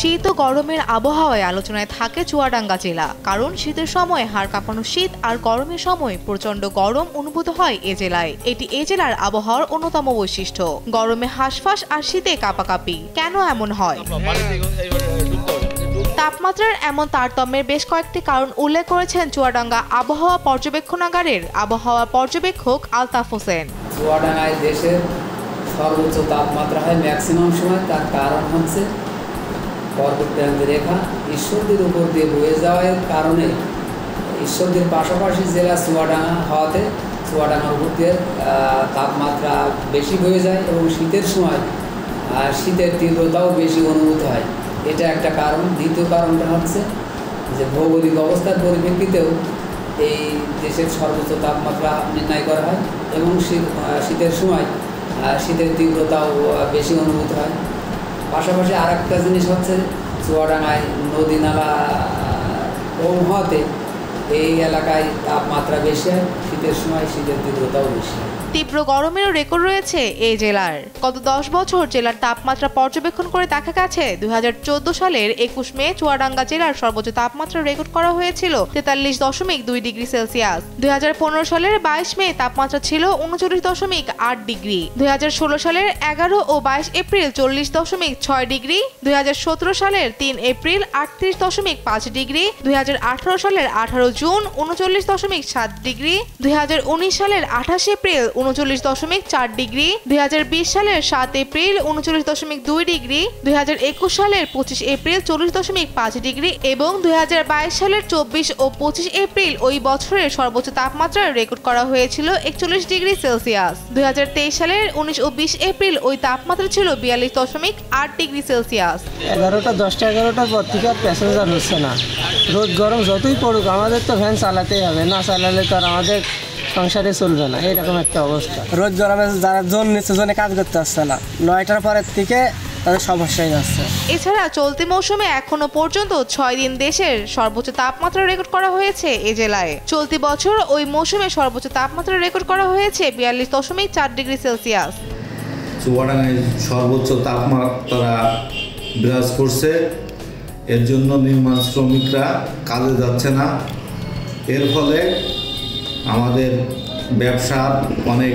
শীত ও গরমের আবহাওয়ায় আলোচনায় থাকে চুয়াডাঙ্গা জেলা। কারণ শীতের সময় হাড় কাঁপানো শীত আর গরমের সময় প্রচন্ড গরম অনুভূত হয় এ জেলায়। এটি এ জেলার আবহাওয়ার অন্যতম বৈশিষ্ট্য। গরমে হাঁসফাঁস আর শীতে কাঁপাকাঁপি। কেন এমন হয়? তাপমাত্রার এমন তারতম্যের বেশ কয়েকটি কারণ উল্লেখ করেছেন চুয়াডাঙ্গা আবহাওয়া পর্যবেক্ষণাগারের আবহাওয়া পর্যবেক্ষক আলতাফ হোসেন। চুয়াডাঙ্গায় দেশের সর্বোচ্চ তাপমাত্রা হয় ম্যাক্সিমাম সময়। তার কারণ হচ্ছে পর্বতপ্রান্তীয় রেখা ঈশ্বরদীর উপর দিয়ে বয়ে যাওয়ার কারণে ঈশ্বরদীর পাশাপাশি জেলা চুয়াডাঙ্গা হওয়াতে চুয়াডাঙ্গার উপর দিয়ে তাপমাত্রা বেশি বয়ে যায় এবং শীতের সময় শীতের তীব্রতাও বেশি অনুভূত হয়। এটা একটা কারণ। দ্বিতীয় কারণটা হচ্ছে যে ভৌগোলিক অবস্থার পরিপ্রেক্ষিতেও এই দেশের সর্বোচ্চ তাপমাত্রা নির্ণয় করা হয় এবং শীতের সময় শীতের তীব্রতাও বেশি অনুভূত হয়। পাশাপাশি আর একটা জিনিস হচ্ছে চুয়াডাঙ্গায় নদী নালা কম হওয়াতে এই এলাকায় তাপমাত্রা বেশি হয়, শীতের সময় শীতের তীব্রতাও বেশি হয়। তীব্র গরমেরও রেকর্ড রয়েছে এই জেলার। গত 10 বছর জেলার তাপমাত্রা পর্যবেক্ষণ করে দেখা গেছে 2014 সালের 21 মে চুয়াডাঙ্গা জেলার সর্বোচ্চ তাপমাত্রা রেকর্ড করা হয়েছিল 43.2 ডিগ্রি সেলসিয়াস। 2015 সালের 22 মে তাপমাত্রা ছিল 39.8 ডিগ্রি। 2016 সালের 11 ও 22 এপ্রিল 40.6 ডিগ্রি। 2017 সালের 3 এপ্রিল 38.5 ডিগ্রি। 2018 সালের 18 জুন 39.7 ডিগ্রি। 2019 সালের 28 এপ্রিল 39.4 ডিগ্রি। 2020 সালের 7 এপ্রিল 39.2 ডিগ্রি। 2021 সালের 25 এপ্রিল 40.5 ডিগ্রি এবং 2022 সালের 24 ও 25 এপ্রিল ওই বছরের সর্বোচ্চ তাপমাত্রা রেকর্ড করা হয়েছিল 41 ডিগ্রি সেলসিয়াস। 2023 সালের 19 ও 20 এপ্রিল ওই তাপমাত্রা ছিল 42.8 ডিগ্রি সেলসিয়াস। 11টার পর থেকে আর প্যাসেঞ্জার হচ্ছে না। রোদ গরম যতই পড়ুক আমাদের তো ভ্যান চালাতেই হবে, না চালালে তো আর আমাদের সংসারে চলবে না। এইরকম একটা অবস্থা। রোদ গরমে যারা জোন নিচ্ছে জোনে কাজ করতে আসছে না, 9টার পরের থেকে তাদের সমস্যা হয়ে যাচ্ছে। এছাড়া চলতি মৌসুমে এখনো পর্যন্ত 6 দিন দেশের সর্বোচ্চ তাপমাত্রা রেকর্ড করা হয়েছে এ জেলায়। চলতি বছর ওই মৌসুমে সর্বোচ্চ তাপমাত্রা রেকর্ড করা হয়েছে 42.4 ডিগ্রি সেলসিয়াস। চুয়াডাঙ্গায় সর্বোচ্চ তাপমাত্রা বিরাজ করছে। এর জন্য নির্মাণ শ্রমিকরা কাজে যাচ্ছে না। এর ফলে আমাদের ব্যবসার অনেক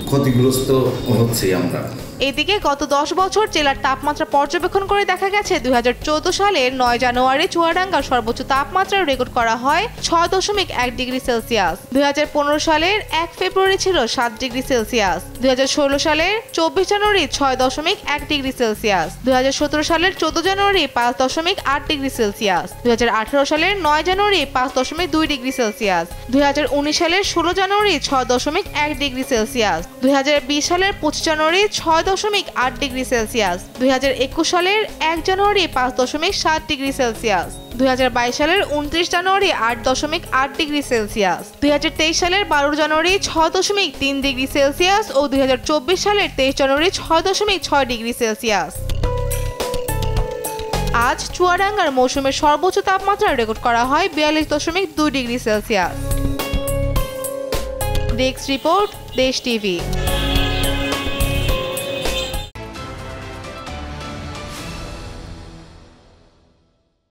ক্ষতিগ্রস্ত হচ্ছি আমরা। এদিকে গত 10 বছর জেলার তাপমাত্রা পর্যবেক্ষণ করে দেখা গেছে 2014 সালের 9 জানুয়ারি চুয়াডাঙ্গার সর্বোচ্চ তাপমাত্রা রেকর্ড করা হয় 6.1 ডিগ্রি সেলসিয়াস। 2015 সালের 1 ফেব্রুয়ারি ছিল 7 ডিগ্রি সেলসিয়াস। 2016 সালের 24 জানুয়ারি 6.1 ডিগ্রি সেলসিয়াস। 2017 সালের 14 জানুয়ারি 5.8 ডিগ্রি সেলসিয়াস। 2018 সালের 9 জানুয়ারি 5.2 ডিগ্রি সেলসিয়াস। 2019 সালের 16 জানুয়ারি 6.1 ডিগ্রি সেলসিয়াস। 2020 সালের 25 জানুয়ারি 6.8 ডিগ্রি সেলসিয়াস। 2021 সালের 1 জানুয়ারি 5.7 ডিগ্রি সেলসিয়াস। 2022 সালের 29 জানুয়ারি 8.8 ডিগ্রি সেলসিয়াস। 2023 সালের 12 জানুয়ারি 6.3 ডিগ্রি সেলসিয়াস ও 2024 সালের 23 জানুয়ারি 6.6 ডিগ্রি সেলসিয়াস। আজ চুয়াডাঙ্গার মৌসুমের সর্বোচ্চ তাপমাত্রা রেকর্ড করা হয় 42.2 ডিগ্রি সেলসিয়াস। ডেস্ক রিপোর্ট, দেশ টিভি।